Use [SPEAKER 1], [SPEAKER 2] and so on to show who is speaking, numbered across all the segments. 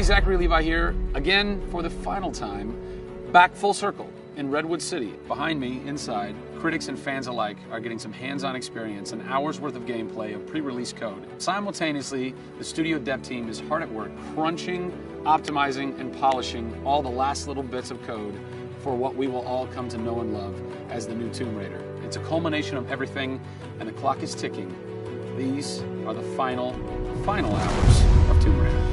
[SPEAKER 1] Zachary Levi here, again for the final time, back full circle in Redwood City. Behind me, inside, critics and fans alike are getting some hands-on experience, an hour's worth of gameplay of pre-release code. Simultaneously, the studio dev team is hard at work crunching, optimizing, and polishing all the last little bits of code for what we will all come to know and love as the new Tomb Raider. It's a culmination of everything, and the clock is ticking. These are the final hours of Tomb Raider.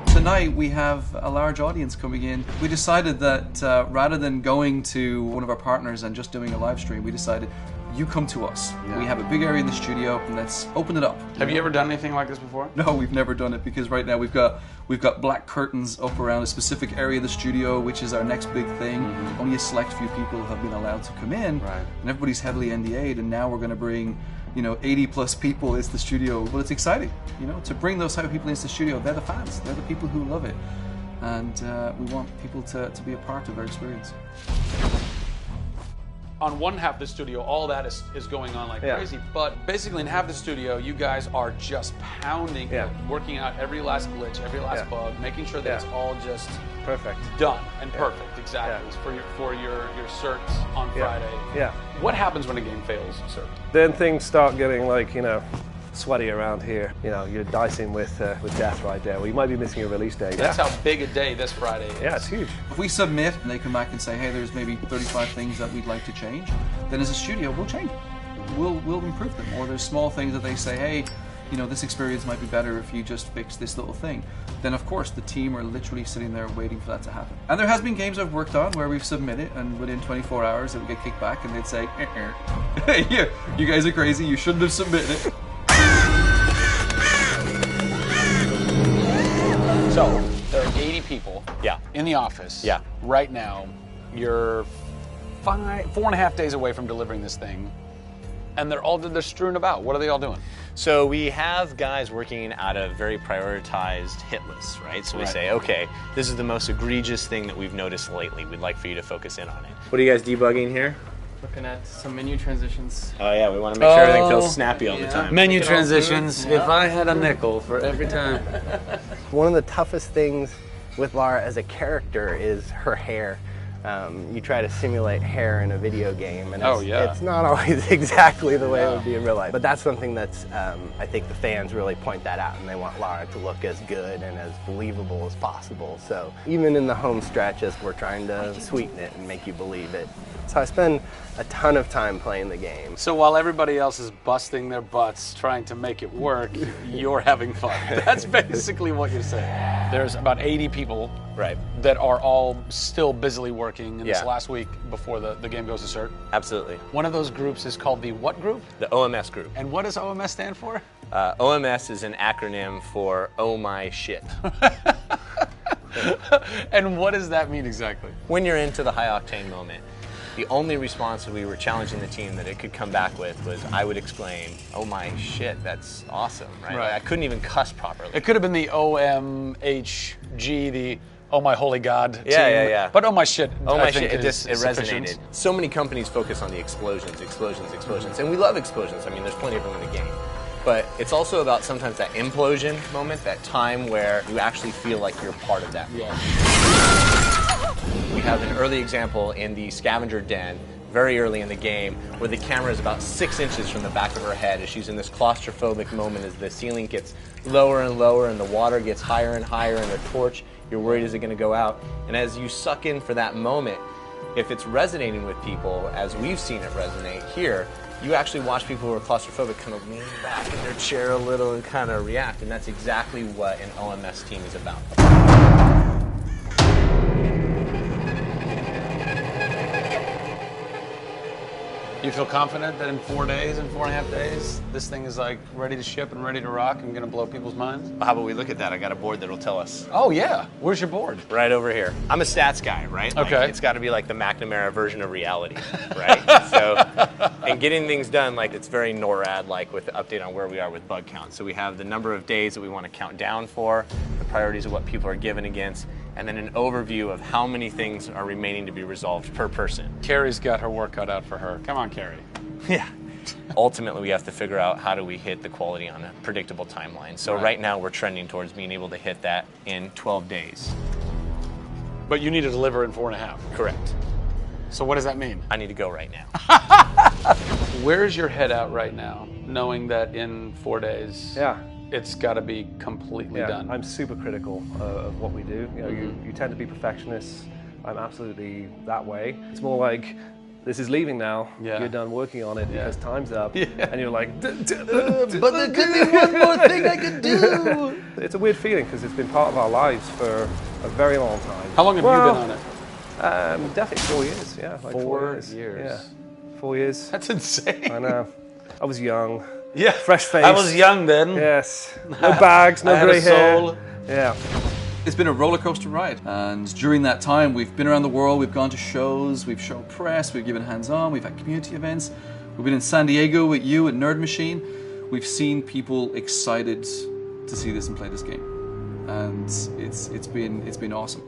[SPEAKER 2] Tonight we have a large audience coming in. We decided that rather than going to one of our partners and just doing a live stream, we decided you come to us. Yeah. We have a big area in the studio and let's open it up.
[SPEAKER 1] Have you ever done anything like this before?
[SPEAKER 2] No, we've never done it because right now we've got black curtains up around a specific area of the studio, which is our next big thing. Mm-hmm. Only a select few people have been allowed to come in, right. And everybody's heavily NDA'd, and now we're going to bring 80 plus people into the studio. Well, it's exciting, to bring those type of people into the studio. They're the fans. They're the people who love it. And we want people to be a part of our experience.
[SPEAKER 1] On one half of the studio, all that is going on like crazy. But basically in half the studio, you guys are just pounding, working out every last glitch, every last bug, making sure that it's all just
[SPEAKER 3] perfect,
[SPEAKER 1] done and perfect. Exactly. It's for your certs on Friday.
[SPEAKER 3] Yeah.
[SPEAKER 1] What happens when a game fails, sir?
[SPEAKER 3] Then things start getting sweaty around here. You're dicing with death right there. Well, you might be missing a release day.
[SPEAKER 1] That's how big a day this Friday is.
[SPEAKER 3] Yeah, it's huge.
[SPEAKER 2] If we submit and they come back and say, hey, there's maybe 35 things that we'd like to change, then as a studio, we'll change them. We'll improve them. Or there's small things that they say, hey, this experience might be better if you just fix this little thing. Then, of course, the team are literally sitting there waiting for that to happen. And there has been games I've worked on where we've submitted, and within 24 hours, it would get kicked back, and they'd say, hey, you guys are crazy. You shouldn't have submitted it.
[SPEAKER 1] So, there are 80 people in the office right now. You're 4.5 days away from delivering this thing, and they're strewn about. What are they all doing?
[SPEAKER 4] So we have guys working out of very prioritized hit lists, right? So we say, okay, this is the most egregious thing that we've noticed lately. We'd like for you to focus in on it. What are you guys debugging here?
[SPEAKER 5] Looking at some menu transitions.
[SPEAKER 4] Oh yeah, we want to make sure everything feels snappy all the time.
[SPEAKER 1] Menu transitions, if I had a nickel for every time.
[SPEAKER 5] One of the toughest things with Lara as a character is her hair. You try to simulate hair in a video game, and it's not always exactly the way it would be in real life. But that's something that's, I think the fans really point that out, and they want Lara to look as good and as believable as possible. So even in the home stretches, we're trying to sweeten it and make you believe it. So I spend a ton of time playing the game.
[SPEAKER 1] So while everybody else is busting their butts trying to make it work, you're having fun. That's basically what you're saying. There's about 80 people that are all still busily working in this last week before the game goes to cert.
[SPEAKER 4] Absolutely.
[SPEAKER 1] One of those groups is called the what group?
[SPEAKER 4] The OMS group.
[SPEAKER 1] And what does OMS stand for?
[SPEAKER 4] OMS is an acronym for Oh My Shit.
[SPEAKER 1] And what does that mean exactly?
[SPEAKER 4] When you're into the high octane moment, the only response that we were challenging the team that it could come back with was, I would exclaim, oh my shit, that's awesome, right? Like, I couldn't even cuss properly.
[SPEAKER 1] It could have been the OMHG, the oh my holy god team.
[SPEAKER 4] Yeah.
[SPEAKER 1] But oh my shit,
[SPEAKER 4] oh my shit,
[SPEAKER 1] it
[SPEAKER 4] resonated. So many companies focus on the explosions, and we love explosions. I mean, there's plenty of them in the game. But it's also about sometimes that implosion moment, that time where you actually feel like you're part of that.
[SPEAKER 1] Yeah.
[SPEAKER 4] We have an early example in the scavenger den, very early in the game, where the camera is about 6 inches from the back of her head as she's in this claustrophobic moment as the ceiling gets lower and lower and the water gets higher and higher and the torch, you're worried, is it going to go out? And as you suck in for that moment, if it's resonating with people, as we've seen it resonate here, you actually watch people who are claustrophobic kind of lean back in their chair a little and kind of react, and that's exactly what an OMS team is about.
[SPEAKER 1] You feel confident that in 4 days, in 4.5 days, this thing is like ready to ship and ready to rock and going to blow people's minds?
[SPEAKER 4] How about we look at that? I got a board that'll tell us.
[SPEAKER 1] Oh yeah, where's your board?
[SPEAKER 4] Right over here. I'm a stats guy, right?
[SPEAKER 1] Okay.
[SPEAKER 4] It's got to be like the McNamara version of reality, right? So, and getting things done, like it's very NORAD-like with the update on where we are with bug count. So we have the number of days that we want to count down for, the priorities of what people are given against, and then an overview of how many things are remaining to be resolved per person.
[SPEAKER 1] Carrie's got her work cut out for her. Come on, Carrie.
[SPEAKER 4] Yeah. Ultimately, we have to figure out how do we hit the quality on a predictable timeline. So right now, we're trending towards being able to hit that in 12 days.
[SPEAKER 1] But you need to deliver in 4.5.
[SPEAKER 4] Correct.
[SPEAKER 1] So what does that mean?
[SPEAKER 4] I need to go right now.
[SPEAKER 1] Where's your head at right now, knowing that in 4 days, it's got to be completely done?
[SPEAKER 3] I'm super critical of what we do. You know, you tend to be perfectionists. I'm absolutely that way. It's more like, this is leaving now. You're done working on it because time's up. And you're like, but
[SPEAKER 4] there could be one more thing I could do.
[SPEAKER 3] It's a weird feeling because it's been part of our lives for a very long time.
[SPEAKER 1] How long have you been on it?
[SPEAKER 3] Definitely 4 years, like
[SPEAKER 1] 4 years.
[SPEAKER 3] Yeah, 4 years.
[SPEAKER 1] That's insane.
[SPEAKER 3] I know. I was young.
[SPEAKER 1] Yeah.
[SPEAKER 3] Fresh face.
[SPEAKER 1] I was young then.
[SPEAKER 3] Yes. No bags, no grey hair. Yeah.
[SPEAKER 2] It's been a roller coaster ride, and during that time we've been around the world, we've gone to shows, we've shown press, we've given hands-on, we've had community events, we've been in San Diego with you at Nerd Machine. We've seen people excited to see this and play this game, and it's been awesome.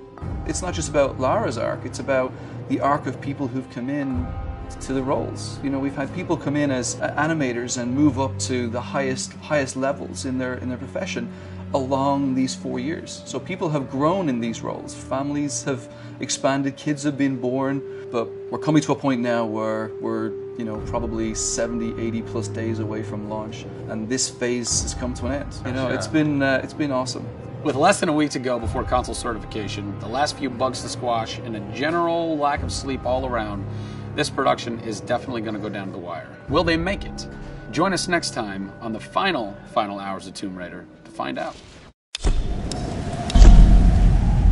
[SPEAKER 2] It's not just about Lara's arc, it's about the arc of people who've come in to the roles. You know, we've had people come in as animators and move up to the highest levels in their profession along these 4 years. So people have grown in these roles, families have expanded, kids have been born, but we're coming to a point now where we're, you know, probably 70, 80 plus days away from launch, and this phase has come to an end. You know, it's been awesome.
[SPEAKER 1] With less than a week to go before console certification, the last few bugs to squash, and a general lack of sleep all around, this production is definitely going to go down to the wire. Will they make it? Join us next time on the final hours of Tomb Raider to find out.